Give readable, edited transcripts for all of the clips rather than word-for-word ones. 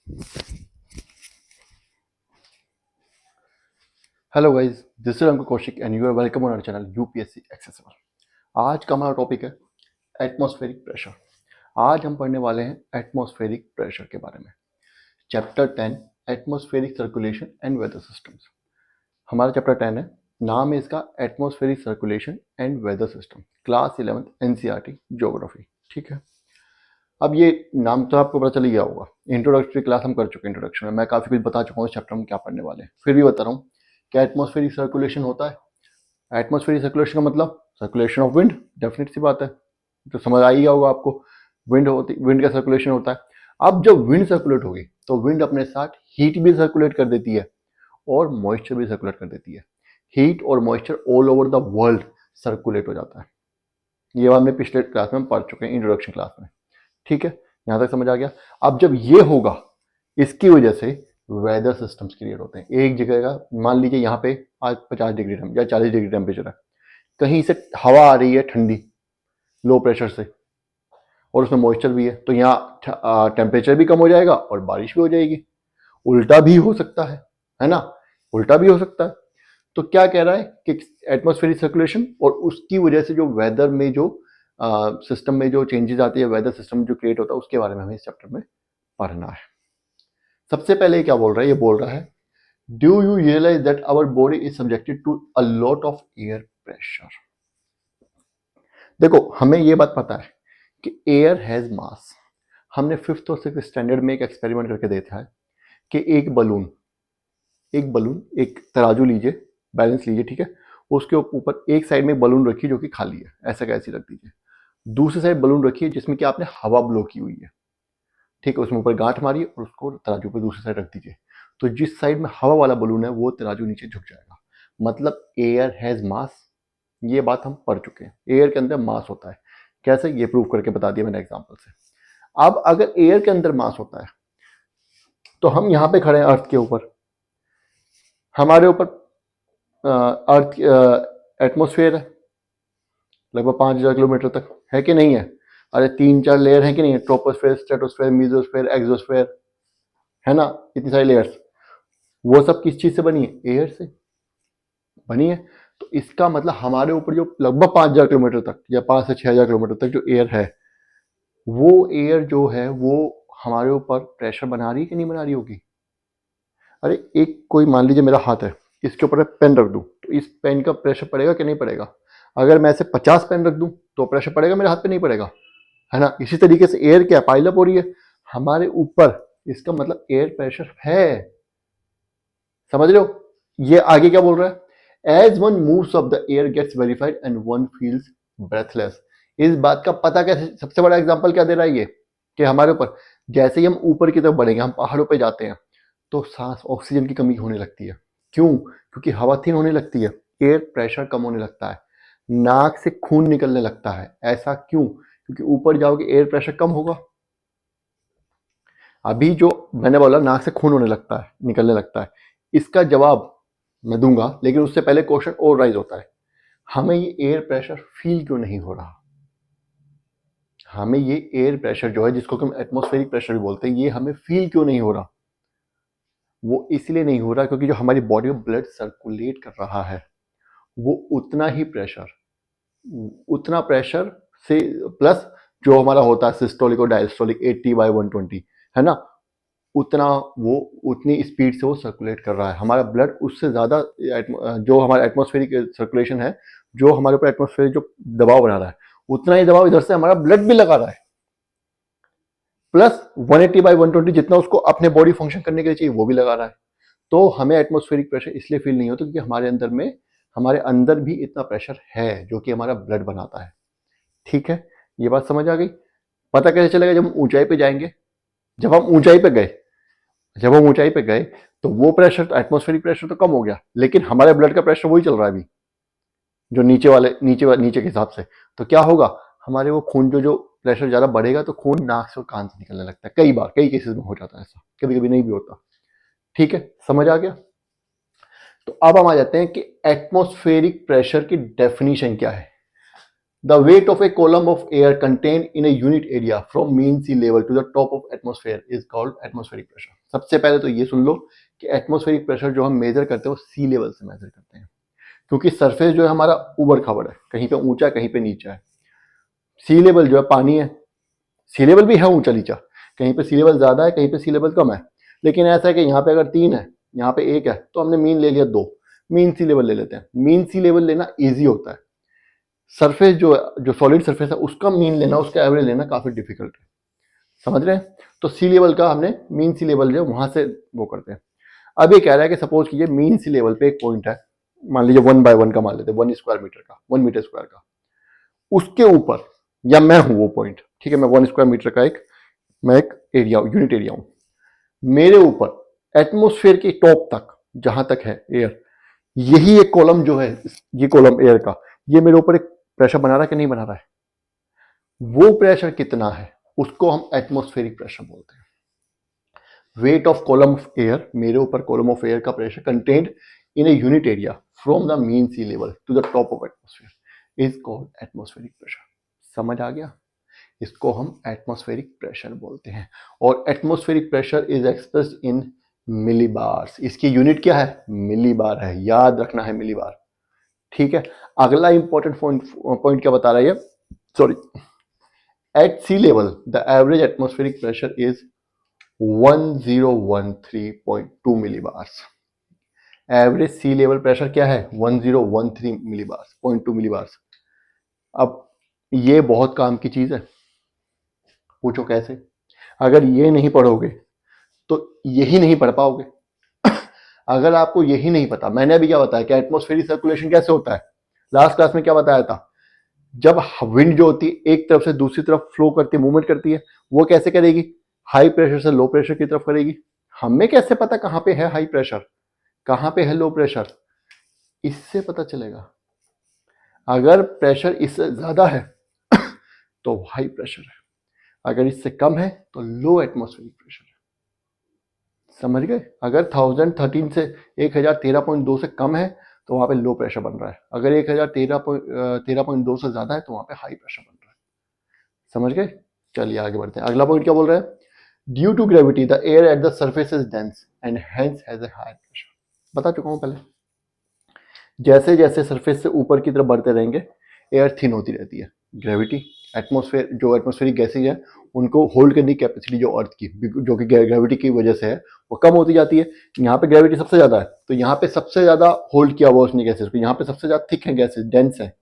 Hello guys, this is Ankur Kaushik and you are welcome on our channel UPSC accessible. आज का हमारा topic है atmospheric pressure. आज हम पढ़ने वाले हैं एटमॉस्फेरिक प्रेशर के बारे में। Chapter 10 atmospheric circulation and weather systems. हमारा चैप्टर 10 है, नाम है इसका atmospheric circulation and weather system, class 11th NCERT geography. ठीक है, अब ये नाम तो आपको पता चल ही गया होगा। इंट्रोडक्टरी क्लास हम कर चुके हैं। इंट्रोडक्शन में मैं काफ़ी कुछ बता चुका हूँ इस चैप्टर में क्या पढ़ने वाले हैं, फिर भी बता रहा हूँ क्या एटमॉस्फेरिक सर्कुलेशन होता है। एटमॉस्फेरिक सर्कुलेशन का मतलब सर्कुलेशन ऑफ विंड, डेफिनेट सी बात है, तो समझ आ ही गया होगा आपको। विंड का सर्कुलेशन होता है। अब जब विंड सर्कुलेट होगी तो विंड अपने साथ हीट भी सर्कुलेट कर देती है और मॉइस्चर भी सर्कुलेट कर देती है। हीट और moisture all over the world circulate हो जाता है। ये हमने पिछले क्लास में पढ़ चुके हैं, इंट्रोडक्शन क्लास में। ठीक है, यहां तक समझ आ गया। अब जब ये होगा, इसकी वजह से वेदर सिस्टम्स क्रिएट होते हैं। एक जगह का मान लीजिए यहाँ पे आज 50 डिग्री या 40 डिग्री टेम्परेचर है, कहीं से हवा आ रही है ठंडी लो प्रेशर से और उसमें मॉइस्चर भी है, तो यहाँ टेम्परेचर भी कम हो जाएगा और बारिश भी हो जाएगी। उल्टा भी हो सकता है ना, उल्टा भी हो सकता है। तो क्या कह रहा है कि एटमॉस्फेरिक सर्कुलेशन और उसकी वजह से जो वेदर में जो सिस्टम में जो चेंजेस आती है, वेदर सिस्टम जो क्रिएट होता है, उसके बारे में हमें इस चैप्टर में पढ़ना है। सबसे पहले क्या बोल रहा है, ये बोल रहा है do you realise that our body is subjected to a lot of air pressure. देखो, हमें ये बात पता है कि एयर हैज मास। हमने 5th और 6th स्टैंडर्ड में एक एक्सपेरिमेंट करके देखा है कि एक बलून एक तराजू लीजिए, बैलेंस लीजिए, ठीक है, उसके ऊपर एक साइड में बलून रखिए जो कि खाली है, ऐसा कैसी रख दीजिए। दूसरी साइड बलून रखिए जिसमें कि आपने हवा ब्लो की हुई है, ठीक है, उसमें ऊपर गांठ मारिए और उसको तराजू पर दूसरी साइड रख दीजिए। तो जिस साइड में हवा वाला बलून है वो तराजू नीचे झुक जाएगा, मतलब एयर हैज मास। ये बात हम पढ़ चुके हैं, एयर के अंदर मास होता है। कैसे, ये प्रूव करके बता दिया मैंने एग्जांपल से। अब अगर एयर के अंदर मास होता है तो हम यहाँ पे खड़े हैं अर्थ के ऊपर, हमारे ऊपर अर्थ एटमोस्फेयर है लगभग 5,000 किलोमीटर तक, है कि नहीं है। अरे 3-4 लेयर है कि नहीं है, ट्रोपोस्फेयर, स्ट्रेटोस्फेयर, मीजोस्फेयर, एक्सोस्फेयर, है ना, इतनी सारी लेयर्स। वो सब किस चीज से बनी है, एयर से बनी है। तो इसका मतलब हमारे ऊपर जो लगभग 5,000 किलोमीटर तक या 5 से 6,000 किलोमीटर तक जो एयर है, वो एयर जो है वो हमारे ऊपर प्रेशर बना रही है कि नहीं बना रही होगी। अरे एक कोई मान लीजिए मेरा हाथ है, इसके ऊपर पेन रख दूं तो इस पेन का प्रेशर पड़ेगा कि नहीं पड़ेगा। अगर मैं ऐसे 50 पेन रख दूं तो प्रेशर पड़ेगा मेरे हाथ पे, नहीं पड़ेगा, है ना। इसी तरीके से एयर क्या पाइलअप हो रही है हमारे ऊपर, इसका मतलब एयर प्रेशर है। समझ रहे हो। ये आगे क्या बोल रहा है, as one moves off the air gets verified and one feels breathless. इस बात का पता कैसे, सबसे बड़ा एग्जांपल क्या दे रहा है ये, कि हमारे ऊपर जैसे ही हम ऊपर की तरफ बढ़ेंगे, हम पहाड़ों पे जाते हैं तो सांस ऑक्सीजन की कमी होने लगती है। क्यों, क्योंकि हवा थिन होने लगती है, एयर प्रेशर कम होने लगता है, नाक से खून निकलने लगता है। ऐसा क्यों, क्योंकि ऊपर जाओगे एयर प्रेशर कम होगा। अभी जो मैंने बोला नाक से खून होने लगता है, निकलने लगता है, इसका जवाब मैं दूंगा, लेकिन उससे पहले क्वेश्चन और राइज होता है, हमें ये एयर प्रेशर फील क्यों नहीं हो रहा। हमें ये एयर प्रेशर जो है, जिसको हम एटमॉस्फेरिक प्रेशर भी बोलते हैं, ये हमें फील क्यों नहीं हो रहा। वो इसलिए नहीं हो रहा क्योंकि जो हमारी बॉडी में ब्लड सर्कुलेट कर रहा है, वो उतना प्रेशर से प्लस जो हमारा होता है सिस्टोलिक और डायस्टोलिक 80/120, है ना, उतना वो उतनी स्पीड से वो सर्कुलेट कर रहा है। हमारा ब्लड उससे ज़्यादा जो हमारा एटमॉस्फेरिक सर्कुलेशन है, जो हमारे ऊपर एटमॉस्फेरिक जो दबाव बना रहा है, उतना ही दबाव इधर से हमारा ब्लड भी लगा रहा है, प्लस 180/120 जितना उसको अपने बॉडी फंक्शन करने के लिए चाहिए वो भी लगा रहा है। तो हमें एटमॉस्फेरिक प्रेशर इसलिए फील नहीं होता क्योंकि हमारे अंदर भी इतना प्रेशर है जो कि हमारा ब्लड बनाता है। ठीक है, ये बात समझ आ गई। पता कैसे चलेगा, जब हम ऊंचाई पे जाएंगे, जब हम ऊंचाई पे गए जब हम ऊंचाई पे गए तो वो प्रेशर, एटमॉस्फेरिक प्रेशर तो कम हो गया, लेकिन हमारे ब्लड का प्रेशर वही चल रहा है अभी, जो नीचे के हिसाब से। तो क्या होगा, हमारे वो खून जो प्रेशर ज्यादा बढ़ेगा तो खून नाक से और कान से निकलने लगता है। कई बार कई केसेस में हो जाता है ऐसा, कभी कभी नहीं भी होता। ठीक है, समझ आ गया। तो अब हम आ जाते हैं कि एटमॉस्फेरिक प्रेशर की डेफिनेशन क्या है। The weight of a column of air contain in a unit area from mean sea level to the top of atmosphere is called atmospheric pressure. सबसे पहले तो ये सुन लो कि एटमॉस्फेरिक प्रेशर जो हम मेजर करते हैं वो सी लेवल से मेजर करते हैं, क्योंकि सरफेस जो है हमारा उबड़ खाबड़ है, कहीं पे ऊंचा कहीं पे नीचा है। सी लेवल जो है पानी है, सी लेवल भी है ऊंचा नीचा, कहीं पे सी लेवल ज्यादा है कहीं पे सी लेवल कम है। लेकिन ऐसा है कि यहाँ पे अगर 3 है यहाँ पे 1 है तो हमने मीन ले लिया 2, मीन सी लेवल ले लेते हैं। मीन सी लेवल लेना ईजी होता है, सरफेस जो सॉलिड सरफेस है उसका मीन लेना, उसका एवरेज लेना काफी डिफिकल्ट है, समझ रहे हैं। तो सी लेवल का हमने मीन सी लेवल जो वहां से वो करते हैं। अब ये कह रहा है कि सपोज कीजिए मीन सी लेवल पे एक पॉइंट है, मान लीजिए 1/1 का मान लेते हैं, 1 स्क्वायर मीटर का, 1 मीटर स्क्वायर का, उसके ऊपर, या मैं हूं वो पॉइंट, ठीक है, मैं 1 स्क्वायर मीटर का मैं एक एरिया यूनिट एरिया हूं, मेरे ऊपर एटमोस्फेयर के टॉप तक जहां तक है एयर, यही एक कॉलम जो है, ये कॉलम एयर का, ये मेरे ऊपर एक प्रेशर बना रहा है कि नहीं बना रहा है, वो प्रेशर कितना है उसको हम एटमॉस्फेरिक प्रेशर बोलते हैं। Weight of column of air, मेरे ऊपर कॉलम ऑफ एयर का pressure contained in a unit area from the mean sea level to the top of atmosphere is called atmospheric pressure. समझ आ गया? इसको हम एटमॉस्फेरिक प्रेशर बोलते हैं। और atmospheric pressure is expressed in millibars. इसकी यूनिट क्या है? मिलीबार है, याद रखना है मिलीबार, ठीक है। अगला इंपॉर्टेंट पॉइंट क्या बता रहा है, sorry, at sea level the average atmospheric pressure is 1013.2 millibars. Average sea level pressure क्या है? 1013 मिलीबार्स, 0.2 मिलीबार्स। अब ये बहुत काम की चीज है, पूछो कैसे? अगर ये नहीं पढ़ोगे तो यही नहीं पढ़ पाओगे। अगर आपको यही नहीं पता, मैंने अभी क्या बताया कि एटमॉस्फेरिक सर्कुलेशन कैसे होता है, लास्ट क्लास में क्या बताया था, जब विंड जो होती है एक तरफ से दूसरी तरफ फ्लो करती है, मूवमेंट करती है, वो कैसे करेगी? हाई प्रेशर से लो प्रेशर की तरफ करेगी। हमें कैसे पता कहां पे है हाई प्रेशर, कहां पे है लो प्रेशर? इससे पता चलेगा। अगर प्रेशर इससे ज्यादा है तो हाई प्रेशर है, अगर इससे कम है तो लो एटमॉस्फेरिक प्रेशर है। समझ गए? अगर 1013 से 1013.2 से कम है तो वहां पे लो प्रेशर बन रहा है, अगर 1013.2 से ज्यादा है तो वहां पे हाई प्रेशर बन रहा है। समझ गए? चलिए आगे बढ़ते हैं। अगला पॉइंट क्या बोल रहा है? Due to gravity the air at the surface is dense and hence has a high pressure. बता चुका हूं पहले, जैसे जैसे सरफेस से ऊपर की तरफ बढ़ते रहेंगे एयर थिन होती रहती है। ग्रेविटी, एटमॉस्फेयर, जो एटमॉस्फेरिक गैसेज है उनको होल्ड करने की कैपेसिटी जो अर्थ की, जो कि ग्रेविटी की वजह से है, वो कम होती जाती है। यहाँ पे ग्रेविटी सबसे ज्यादा है तो यहाँ पे सबसे ज्यादा होल्ड किया हुआ उसने गैसेज को, यहाँ पे सबसे ज्यादा थिक है गैसेज, डेंस है।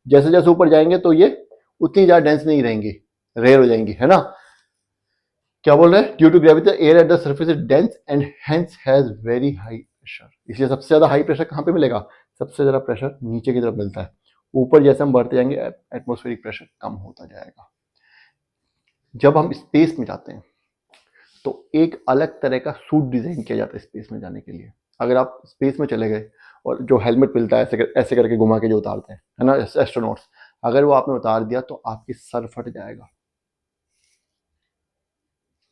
जैसे जैसे ऊपर जाएंगे तो ये उतनी ज्यादा डेंस नहीं रहेंगी, रेयर हो जाएंगी, है ना। क्या बोल रहे हैं? Due to gravity air at the surface is dense and hence has very high pressure. इसलिए सबसे ज्यादा हाई प्रेशर कहाँ पे मिलेगा? सबसे ज्यादा प्रेशर नीचे की तरफ मिलता है। ऊपर जैसे हम बढ़ते जाएंगे एटमॉस्फेरिक प्रेशर कम होता जाएगा। जब हम स्पेस में जाते हैं तो एक अलग तरह का सूट डिजाइन किया जाता है स्पेस में जाने के लिए। अगर आप स्पेस में चले गए और जो हेलमेट मिलता है ऐसे करके घुमा के जो उतारते हैं, है ना, एस्ट्रोनॉट्स, अगर वो आपने उतार दिया तो आपकी सर फट जाएगा,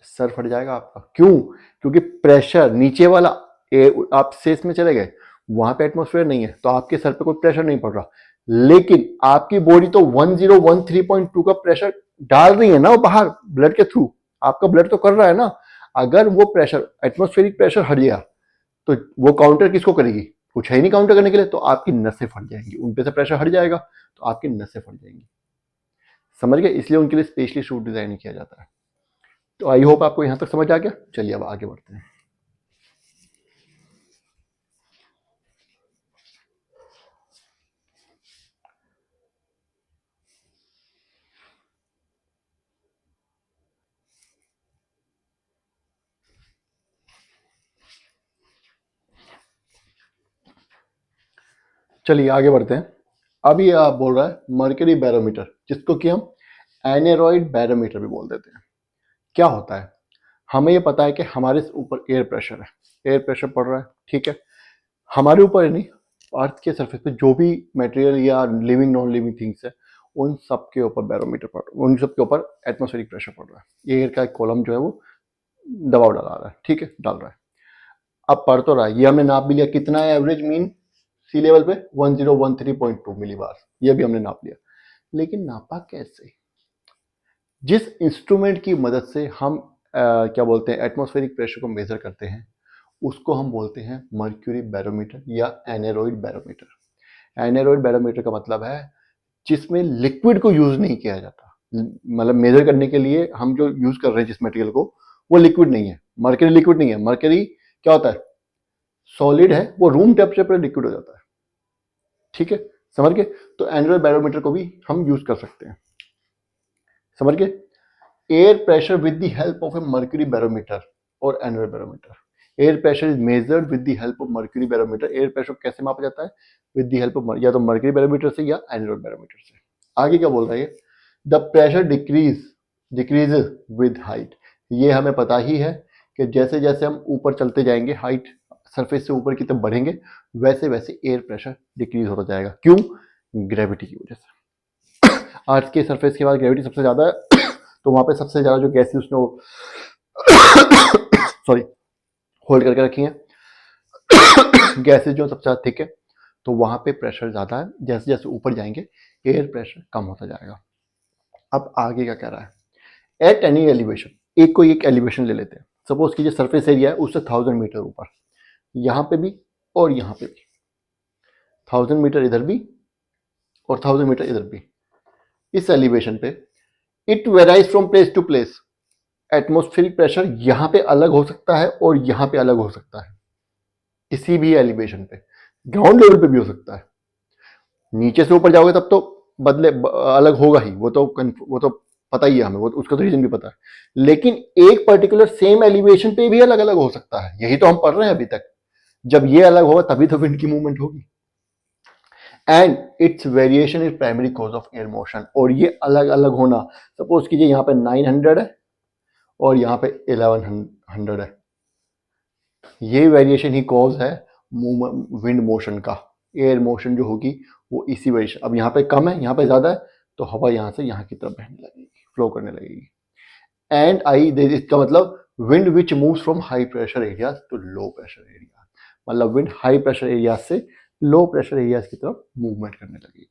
सर फट जाएगा आपका। क्यों? क्योंकि प्रेशर नीचे वाला, आप स्पेस में चले गए, वहां पे एटमॉस्फेयर नहीं है तो आपके सर पे कोई प्रेशर नहीं पड़ रहा, लेकिन आपकी बॉडी तो 1013.2 का प्रेशर डाल रही है ना बाहर ब्लड के थ्रू, आपका ब्लड तो कर रहा है ना। अगर वो प्रेशर, एटमॉस्फेरिक प्रेशर हट गया तो वो काउंटर किसको करेगी? कुछ है ही नहीं काउंटर करने के लिए, तो आपकी नसें फट जाएंगी, उन पे से प्रेशर हट जाएगा तो आपकी नसें फट जाएंगी। समझ गए? इसलिए उनके लिए स्पेशली सूट डिजाइन किया जाता है। तो आई होप आपको यहां तक समझ आ गया। चलिए अब आगे बढ़ते हैं। चलिए आगे बढ़ते हैं। अब ये आप बोल रहा है मर्करी बैरोमीटर, जिसको कि हम एनेरॉइड बैरोमीटर भी बोल देते हैं। क्या होता है? हमें ये पता है कि हमारे ऊपर एयर प्रेशर है, एयर प्रेशर पड़ रहा है, ठीक है। हमारे ऊपर नहीं, अर्थ के सरफेस पे जो भी मटेरियल या लिविंग नॉन लिविंग थिंग्स है उन सब के ऊपर बैरोमीटर पड़, उन सब के ऊपर एटमॉस्फेरिक प्रेशर पड़ रहा है। एयर का एक कॉलम जो है वो दबाव डाला रहा है, ठीक है, डाल रहा है। अब पढ़ तो रहा है, ये हमने नाप भी लिया, कितना है एवरेज मीन सी लेवल पे? 1013.2 मिलीबार, ये भी हमने नाप लिया। लेकिन नापा कैसे? जिस इंस्ट्रूमेंट की मदद से हम क्या बोलते हैं एटमॉस्फेरिक प्रेशर को मेजर करते हैं उसको हम बोलते हैं मर्क्यूरी बैरोमीटर या एनेरॉइड बैरोमीटर। एनेरॉइड बैरोमीटर का मतलब है जिसमें लिक्विड को यूज नहीं किया जाता, मतलब मेजर करने के लिए हम जो यूज कर रहे हैं जिस मटेरियल को वो लिक्विड नहीं है। मर्करी लिक्विड नहीं है, मर्करी क्या होता है, सॉलिड है, वो रूम टेम्परेचर पर लिक्विड हो जाता है। ठीक है, समझ गए? तो एनुअल बैरोमीटर को भी हम यूज कर सकते हैं, समझ गए? Air pressure with the help of a mercury barometer और aneroid barometer. Air pressure is measured with the help of mercury barometer. Air pressure कैसे मापा जाता है? विद द हेल्प ऑफ या तो मर्क्यूरी बैरोमीटर से या एनुअल बैरोमीटर से। आगे क्या बोल रहा है, the pressure decrease with height. ये हमें पता ही है कि जैसे जैसे हम ऊपर चलते जाएंगे, हाइट सरफेस से ऊपर की तरफ बढ़ेंगे, वैसे वैसे एयर प्रेशर डिक्रीज होता जाएगा। क्यों? ग्रेविटी की वजह से। अर्थ के सरफेस के बाद ग्रेविटी सबसे ज्यादा है, तो वहां पे सबसे ज्यादा जो गैसेस उसने वो सॉरी होल्ड करके रखी हैं गैसेस जो सबसे ज्यादा थिक है, तो वहां पे प्रेशर ज्यादा है। जैसे जैसे ऊपर जाएंगे एयर प्रेशर कम होता जाएगा। अब आगे क्या कह रहा है, एट एनी एलिवेशन, एक एलिवेशन ले लेते हैं। सपोज कीजिए सरफेस एरिया है उससे 1000 मीटर ऊपर, यहां पे भी और यहां पे भी, 1000 मीटर इधर भी और 1000 मीटर इधर भी। इस एलिवेशन पे it varies from place to place. Atmospheric pressure यहां पे अलग हो सकता है और यहां पे अलग हो सकता है, किसी भी एलिवेशन पे। ग्राउंड लेवल पे भी हो सकता है, नीचे से ऊपर जाओगे तब तो अलग होगा ही, वो तो पता ही है हमें, वो उसका तो रीजन भी पता है। लेकिन एक पर्टिकुलर सेम एलिवेशन पे भी अलग अलग हो सकता है, यही तो हम पढ़ रहे हैं अभी तक। जब ये अलग होगा तभी तो विंड की मूवमेंट होगी। And it's variation is primary cause of air motion. और ये अलग अलग होना, सपोज कीजिए यहाँ पे 900 है और यहाँ पे 1100 है, ये वेरिएशन ही कॉज है विंड मोशन का। एयर मोशन जो होगी वो इसी वेरिएशन, अब यहाँ पे कम है यहाँ पे ज्यादा है, तो हवा यहाँ से यहाँ की तरफ बहने लगेगी, फ्लो करने लगेगी। एंड इसका मतलब wind which moves from high pressure areas to low pressure area, मतलब विंड हाई प्रेशर एरियाज से लो प्रेशर एरियाज की तरफ मूवमेंट करने लगेगी।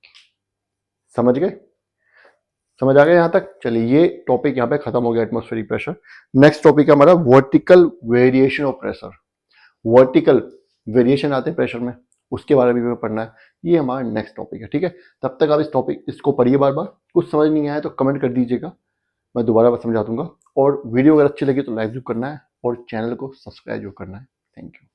समझ गए? समझ आ गया यहाँ तक? चलिए ये टॉपिक यहाँ पे खत्म हो गया, एटमॉस्फेरिक प्रेशर। नेक्स्ट टॉपिक है हमारा vertical variation of pressure. Vertical variation आते हैं प्रेशर में, उसके बारे में भी पढ़ना है, ये हमारा नेक्स्ट टॉपिक है। ठीक है, तब तक आप इसको पढ़िए बार बार। कुछ समझ नहीं आया तो कमेंट कर दीजिएगा, मैं दोबारा समझा दूंगा। और वीडियो अगर अच्छी लगी तो लाइक जरूर करना है और चैनल को सब्सक्राइब जरूर करना है। Thank you.